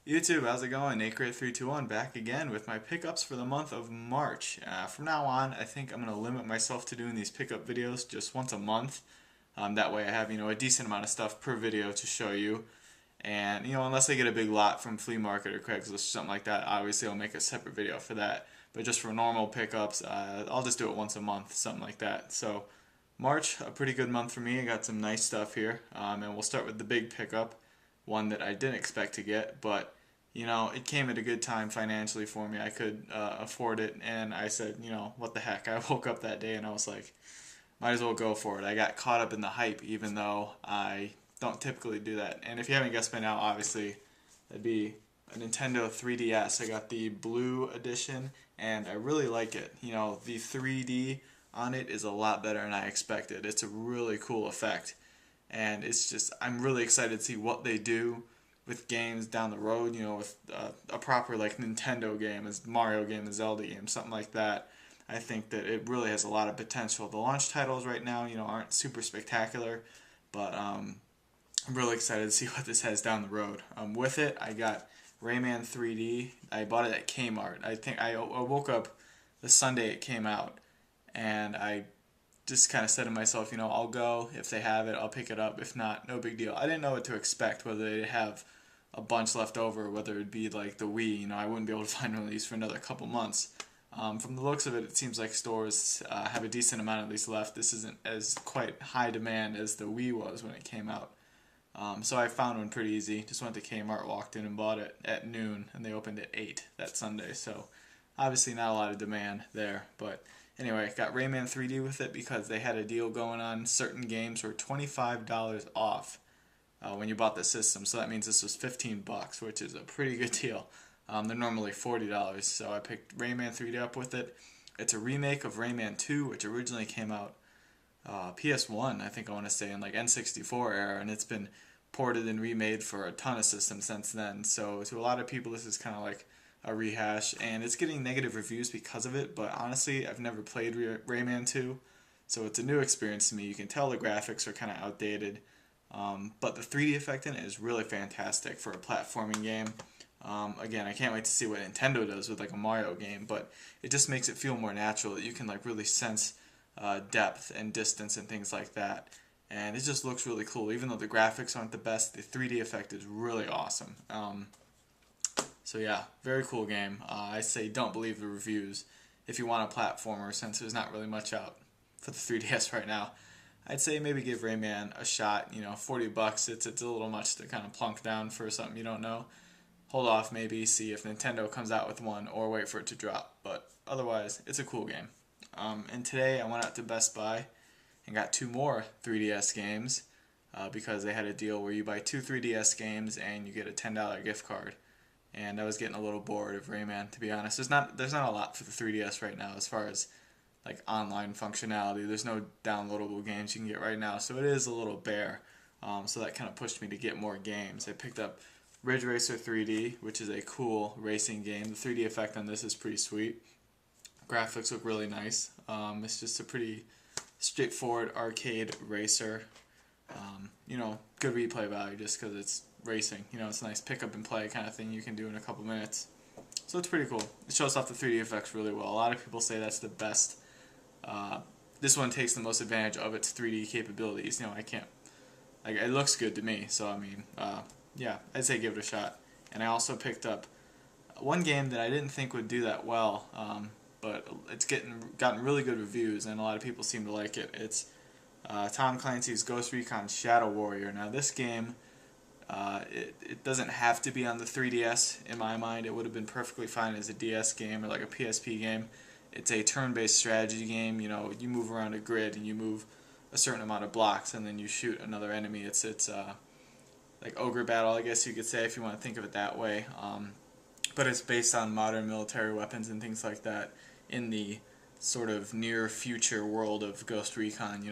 YouTube, how's it going? NateGreat321 back again with my pickups for the month of March. From now on, I think I'm going to limit myself to doing these pickup videos just once a month. That way I have, a decent amount of stuff per video to show you. And, unless I get a big lot from Flea Market or Craigslist or something like that, obviously I'll make a separate video for that. But just for normal pickups, I'll just do it once a month, something like that. So, March, a pretty good month for me. I got some nice stuff here. And we'll start with the big pickup, one that I didn't expect to get, but it came at a good time financially for me. I could afford it, and I said, what the heck? I woke up that day and I was like, might as well go for it. I got caught up in the hype, even though I don't typically do that. And if you haven't guessed by now, obviously, that'd be a Nintendo 3DS. I got the blue edition, and I really like it. The 3D on it is a lot better than I expected. It's a really cool effect, and it's just I'm really excited to see what they do with games down the road. With a proper like Nintendo game, as Mario game, a Zelda game, something like that. I think that it really has a lot of potential. The launch titles right now, aren't super spectacular, but I'm really excited to see what this has down the road. With it, I got Rayman 3D. I bought it at Kmart. I think I woke up the Sunday it came out, and I just kind of said to myself, I'll go. If they have it, I'll pick it up. If not, no big deal. I didn't know what to expect, whether they'd have a bunch left over, whether it'd be like the Wii. I wouldn't be able to find one of these for another couple months. From the looks of it, it seems like stores have a decent amount of these left. This isn't as quite high demand as the Wii was when it came out. So I found one pretty easy. Just went to Kmart, walked in, and bought it at noon, and they opened at 8 that Sunday. So obviously not a lot of demand there, but anyway, got Rayman 3D with it because they had a deal going on. Certain games were $25 off when you bought the system, so that means this was 15 bucks, which is a pretty good deal. They're normally $40, so I picked Rayman 3D up with it. It's a remake of Rayman 2, which originally came out PS1, I think I want to say, in like N64 era, and it's been ported and remade for a ton of systems since then. So to a lot of people, this is kind of like a rehash, and it's getting negative reviews because of it. But honestly, I've never played Rayman 2, so it's a new experience to me. You can tell the graphics are kind of outdated, but the 3D effect in it is really fantastic for a platforming game. Again, I can't wait to see what Nintendo does with like a Mario game, but it just makes it feel more natural that you can like really sense depth and distance and things like that. And it just looks really cool. Even though the graphics aren't the best, the 3D effect is really awesome. So yeah, very cool game. I say don't believe the reviews if you want a platformer, since there's not really much out for the 3DS right now. I'd say maybe give Rayman a shot. 40 bucks. It's a little much to kind of plunk down for something you don't know. Hold off, maybe see if Nintendo comes out with one, or wait for it to drop. But otherwise, it's a cool game. And today I went out to Best Buy and got two more 3DS games because they had a deal where you buy two 3DS games and you get a $10 gift card. And I was getting a little bored of Rayman, to be honest. There's not a lot for the 3DS right now as far as like online functionality. There's no downloadable games you can get right now, so it is a little bare. So that kind of pushed me to get more games. I picked up Ridge Racer 3D, which is a cool racing game. The 3D effect on this is pretty sweet. Graphics look really nice. It's just a pretty straightforward arcade racer. Good replay value just because it's racing. It's a nice pick up and play kind of thing you can do in a couple minutes. So it's pretty cool. It shows off the 3D effects really well. A lot of people say that's the best. This one takes the most advantage of its 3D capabilities. I can't. Like, it looks good to me. So I mean, yeah, I'd say give it a shot. And I also picked up one game that I didn't think would do that well, but it's gotten really good reviews, and a lot of people seem to like it. It's Tom Clancy's Ghost Recon Shadow Warrior. Now this game, it doesn't have to be on the 3DS in my mind. It would have been perfectly fine as a DS game or like a PSP game. It's a turn-based strategy game. You move around a grid and you move a certain amount of blocks, and then you shoot another enemy. It's like ogre battle, I guess you could say, if you want to think of it that way. But it's based on modern military weapons and things like that in the sort of near future world of Ghost Recon.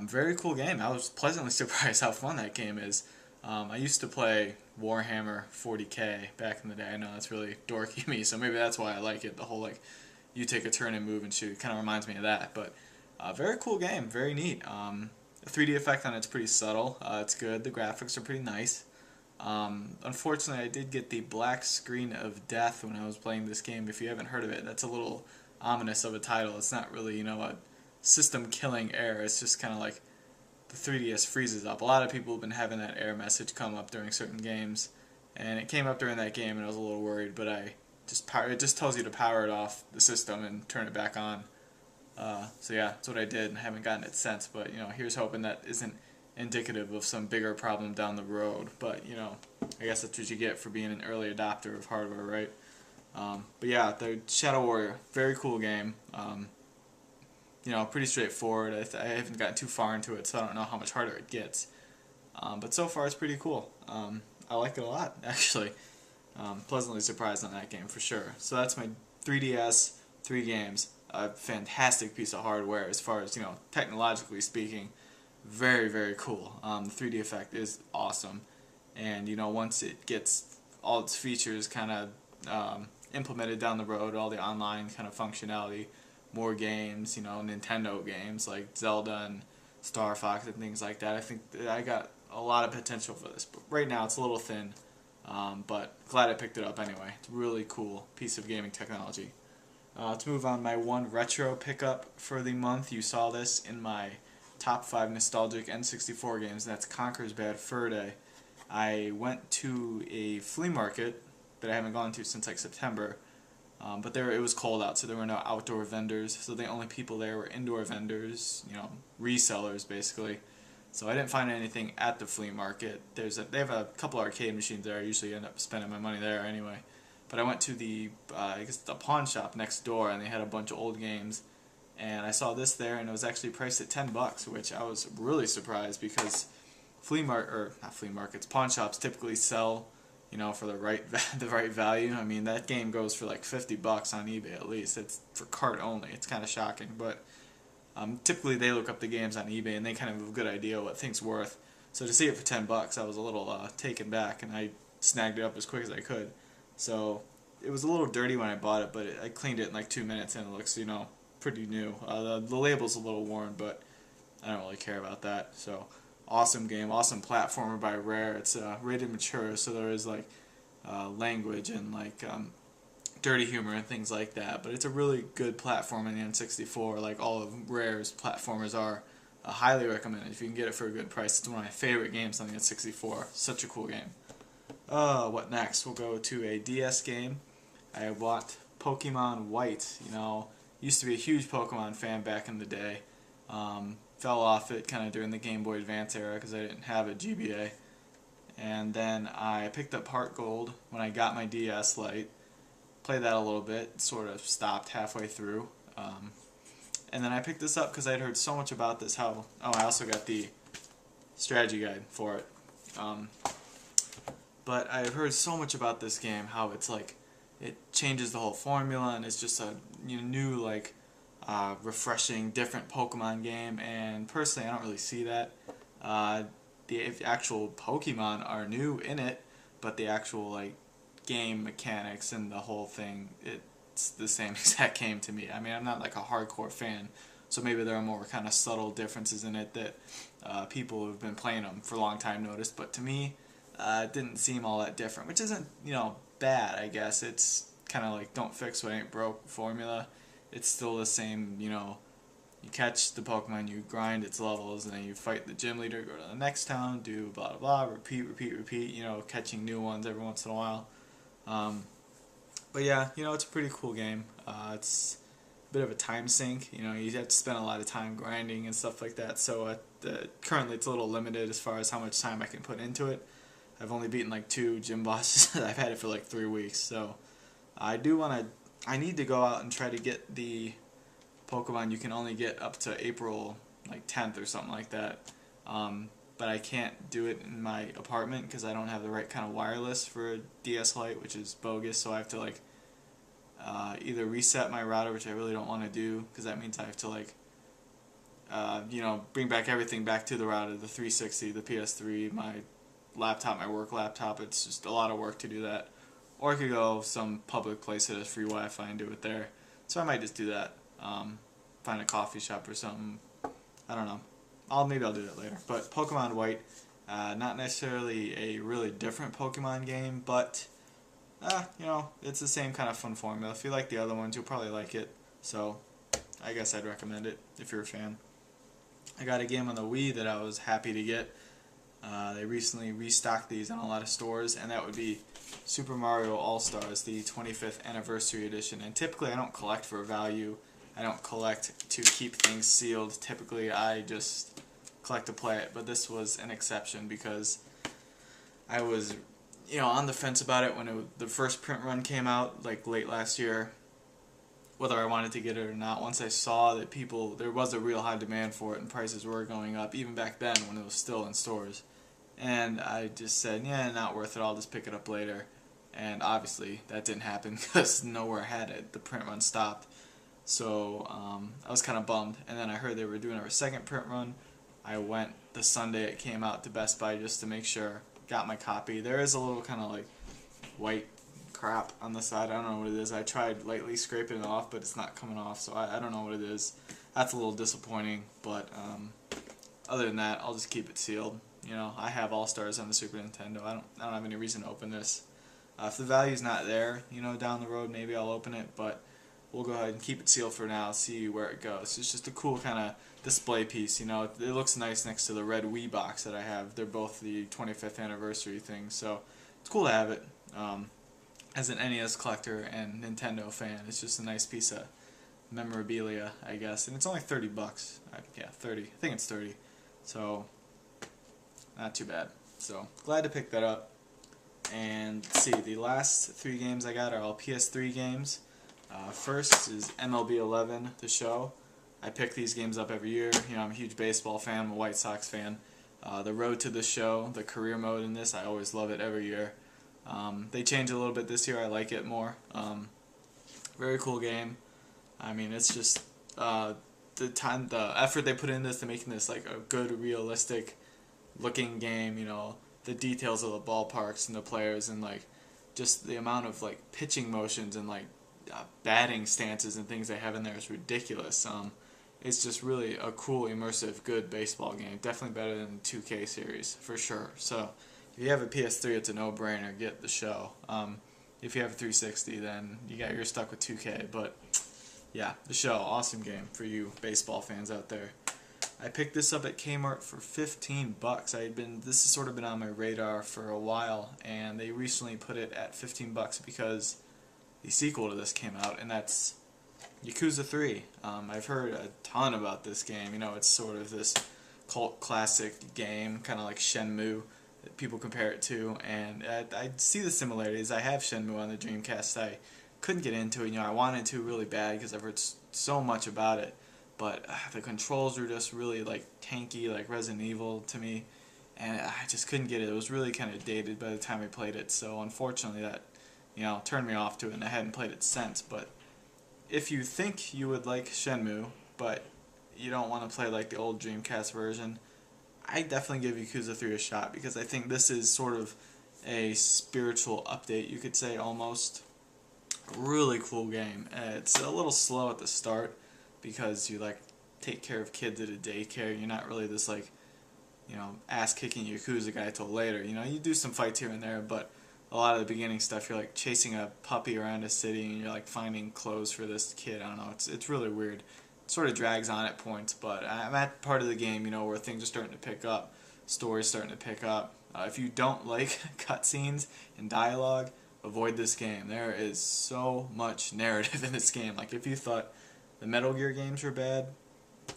Very cool game. I was pleasantly surprised how fun that game is. I used to play Warhammer 40K back in the day. I know that's really dorky me, so maybe that's why I like it. The whole like you take a turn and move and shoot kind of reminds me of that. But very cool game, very neat. The 3D effect on it's pretty subtle. It's good. The graphics are pretty nice. Unfortunately, I did get the black screen of death when I was playing this game. If you haven't heard of it, that's a little ominous of a title. It's not really, a system-killing error. It's just kind of like the 3DS freezes up. A lot of people have been having that error message come up during certain games, and it came up during that game, and I was a little worried, but it just tells you to power it off the system and turn it back on. So yeah, that's what I did, and I haven't gotten it since, but here's hoping that isn't indicative of some bigger problem down the road. But I guess that's what you get for being an early adopter of hardware, right? But yeah, the Shadow Warrior, very cool game. Pretty straightforward. I haven't gotten too far into it, so I don't know how much harder it gets. But so far, it's pretty cool. I like it a lot, actually. Pleasantly surprised on that game, for sure. So that's my 3DS, 3 games. A fantastic piece of hardware as far as, technologically speaking. Very, very cool. The 3D effect is awesome. And, once it gets all its features kind of implemented down the road, all the online kind of functionality, more games, Nintendo games like Zelda and Star Fox and things like that, I think that I got a lot of potential for this. But right now it's a little thin, but glad I picked it up anyway. It's a really cool piece of gaming technology. Let's move on. My one retro pickup for the month. You saw this in my top 5 nostalgic N64 games, and that's Conker's Bad Fur Day. I went to a flea market that I haven't gone to since like September, but it was cold out, so there were no outdoor vendors, so the only people there were indoor vendors, resellers basically. So I didn't find anything at the flea market. They have a couple arcade machines there. I usually end up spending my money there anyway. But I went to the pawn shop next door, and they had a bunch of old games. And I saw this there, and it was actually priced at $10, which I was really surprised because pawn shops typically sell, for the right value. I mean, that game goes for like $50 on eBay at least. It's for cart only. It's kind of shocking, but typically they look up the games on eBay and they kind of have a good idea what things worth. So to see it for $10, I was a little taken back, and I snagged it up as quick as I could. So it was a little dirty when I bought it, but I cleaned it in like 2 minutes, and it looks, pretty new. The label's a little worn, but I don't really care about that. So awesome game, awesome platformer by Rare. It's rated mature, so there is like language and like dirty humor and things like that. But it's a really good platform in the N64, like all of Rare's platformers are. Highly recommended if you can get it for a good price. It's one of my favorite games on the N64. Such a cool game. What next? We'll go to a DS game. I bought Pokemon White. Used to be a huge Pokemon fan back in the day. Fell off it kind of during the Game Boy Advance era because I didn't have a GBA. And then I picked up Heart Gold when I got my DS Lite. Played that a little bit, sort of stopped halfway through. And then I picked this up because I'd heard so much about this. I also got the strategy guide for it. But I've heard so much about this game, how it's like, it changes the whole formula, and it's just a new, like, refreshing, different Pokemon game, and personally I don't really see that. The actual Pokemon are new in it, but the actual, like, game mechanics and the whole thing, it's the same exact game to me. I mean, I'm not like a hardcore fan, so maybe there are more kind of subtle differences in it that people who've been playing them for a long time noticed, but to me, it didn't seem all that different, which isn't, bad, I guess. It's kind of like don't fix what ain't broke formula. It's still the same, you catch the Pokemon, you grind its levels, and then you fight the gym leader, go to the next town, do blah blah blah, repeat, catching new ones every once in a while. But yeah, it's a pretty cool game. It's a bit of a time sink, you have to spend a lot of time grinding and stuff like that, so currently it's a little limited as far as how much time I can put into it. I've only beaten like 2 gym bosses. I've had it for like 3 weeks, so I need to go out and try to get the Pokemon you can only get up to April like 10th or something like that. But I can't do it in my apartment because I don't have the right kind of wireless for a DS Lite, which is bogus, so I have to like either reset my router, which I really don't want to do because that means I have to like bring back everything back to the router, the 360, the PS3, my laptop, my work laptop. It's just a lot of work to do that. Or I could go some public place that has free Wi-Fi and do it there. So I might just do that. Find a coffee shop or something. I don't know. Maybe I'll do that later. But Pokemon White, Not necessarily a really different Pokemon game, but you know, it's the same kind of fun formula. If you like the other ones, you'll probably like it. So I guess I'd recommend it if you're a fan. I got a game on the Wii that I was happy to get. They recently restocked these in a lot of stores, and that would be Super Mario All-Stars, the 25th Anniversary Edition. And typically I don't collect for value. I don't collect to keep things sealed. Typically I just collect to play it, but this was an exception because I was, you know, on the fence about it when the first print run came out, like late last year, whether I wanted to get it or not. Once I saw that there was a real high demand for it and prices were going up, even back then when it was still in stores. And I just said, yeah, not worth it, I'll just pick it up later. And obviously that didn't happen because nowhere had it. The print run stopped. So I was kind of bummed. And then I heard they were doing a second print run. I went the Sunday it came out to Best Buy just to make sure. Got my copy. There is a little kind of like white crap on the side. I don't know what it is. I tried lightly scraping it off, but it's not coming off, so I don't know what it is. That's a little disappointing, but other than that, I'll just keep it sealed. You know, I have All-Stars on the Super Nintendo. I don't have any reason to open this. If the value's not there, you know, down the road, maybe I'll open it, but we'll go ahead and keep it sealed for now, see where it goes. It's just a cool kind of display piece, you know. It looks nice next to the red Wii box that I have. They're both the 25th anniversary thing, so it's cool to have it. As an NES collector and Nintendo fan, it's just a nice piece of memorabilia, I guess. And it's only $30. Yeah, 30. I think it's 30. So not too bad. So glad to pick that up. And let's see, the last 3 games I got are all PS3 games. First is MLB 11, The Show. I pick these games up every year. You know, I'm a huge baseball fan. I'm a White Sox fan. The Road to the Show, the career mode in this, I always love it every year. They changed a little bit this year. I like it more. Very cool game. I mean, it's just the effort they put in this to making this like a good, realistic looking game. You know, the details of the ballparks and the players, and like just the amount of like pitching motions and like batting stances and things they have in there is ridiculous. It's just really a cool, immersive, good baseball game. Definitely better than the 2K series for sure. So if you have a PS3, it's a no-brainer. Get The Show. If you have a 360, then you're stuck with 2K. But yeah, The Show, awesome game for you baseball fans out there. I picked this up at Kmart for $15. This has sort of been on my radar for a while, and they recently put it at $15 because the sequel to this came out, and that's Yakuza 3. I've heard a ton about this game. You know, it's sort of this cult classic game, kind of like Shenmue that people compare it to, and I see the similarities. I have Shenmue on the Dreamcast. I couldn't get into it. You know, I wanted to really bad because I've heard so much about it, but the controls were just really like tanky, like Resident Evil to me, and I just couldn't get it. It was really kind of dated by the time I played it, so unfortunately that, you know, turned me off to it, and I hadn't played it since. But if you think you would like Shenmue, but you don't want to play like the old Dreamcast version, I definitely give Yakuza 3 a shot, because I think this is sort of a spiritual update, you could say, almost. Really cool game. It's a little slow at the start because you like take care of kids at a daycare. You're not really this like, you know, ass-kicking Yakuza guy till later. You know, you do some fights here and there, but a lot of the beginning stuff, you're like chasing a puppy around a city and you're like finding clothes for this kid. I don't know, it's really weird. It sort of drags on at points, but I'm at part of the game, you know, where things are starting to pick up, story's starting to pick up. If you don't like cutscenes and dialogue, avoid this game. There is so much narrative in this game. Like, if you thought the Metal Gear games were bad,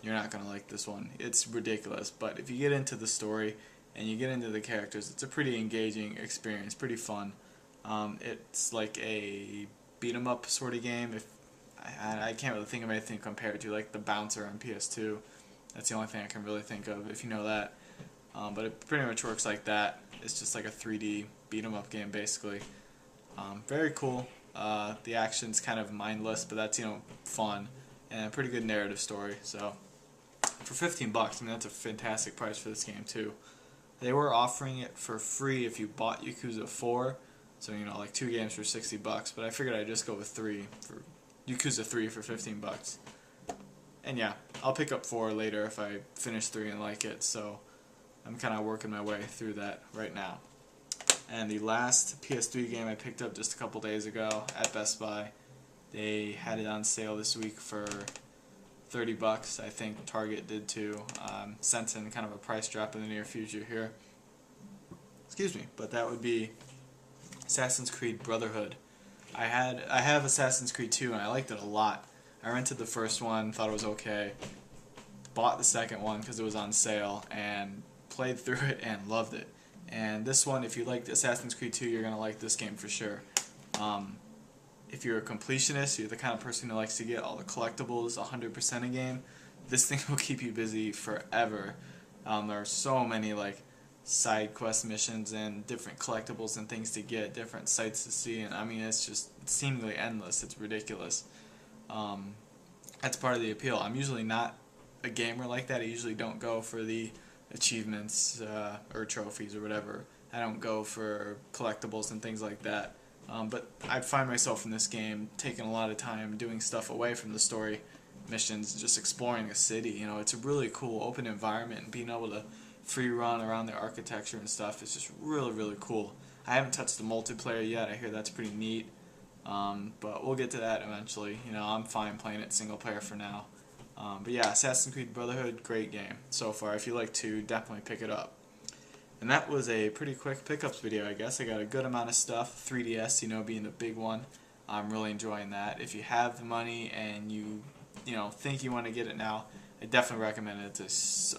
you're not going to like this one. It's ridiculous, but if you get into the story and you get into the characters, it's a pretty engaging experience, pretty fun. It's like a beat-em-up sort of game. If I can't really think of anything compared to, like, the Bouncer on PS2. That's the only thing I can really think of, if you know that. But it pretty much works like that. It's just like a 3D beat-em-up game, basically. Very cool. The action's kind of mindless, but that's, you know, fun, and a pretty good narrative story. So for $15, I mean, that's a fantastic price for this game too. They were offering it for free if you bought Yakuza 4, so, you know, like 2 games for $60. But I figured I'd just go with 3 for Yakuza 3 for $15. And yeah, I'll pick up 4 later if I finish 3 and like it. So I'm kind of working my way through that right now. And the last PS3 game I picked up just a couple days ago at Best Buy, they had it on sale this week for $30. I think Target did too. Sensing kind of a price drop in the near future here. Excuse me, but that would be Assassin's Creed Brotherhood. I have Assassin's Creed 2 and I liked it a lot. I rented the first one, thought it was okay, bought the second one because it was on sale, and played through it and loved it. And this one, if you liked Assassin's Creed 2, you're going to like this game for sure. If you're a completionist, you're the kind of person who likes to get all the collectibles 100% a game, this thing will keep you busy forever. There are so many like side quest missions and different collectibles and things to get, different sights to see, and I mean it's just seemingly endless. It's ridiculous. That's part of the appeal. I'm usually not a gamer like that. I usually don't go for the achievements or trophies or whatever. I don't go for collectibles and things like that. But I find myself in this game taking a lot of time doing stuff away from the story missions, just exploring a city. You know, it's a really cool open environment, and being able to free run around the architecture and stuff is just really, really cool. I haven't touched the multiplayer yet. I hear that's pretty neat. But we'll get to that eventually. You know, I'm fine playing it single player for now. But yeah, Assassin's Creed Brotherhood, great game so far. If you like to, definitely pick it up. And that was a pretty quick pickups video, I guess. I got a good amount of stuff. 3DS, you know, being the big one. I'm really enjoying that. If you have the money and you think you want to get it now, I definitely recommend it. It's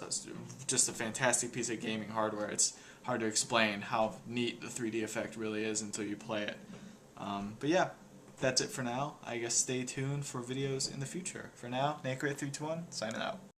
just a fantastic piece of gaming hardware. It's hard to explain how neat the 3D effect really is until you play it. But yeah, that's it for now. I guess stay tuned for videos in the future. For now, Nacrate321, signing out.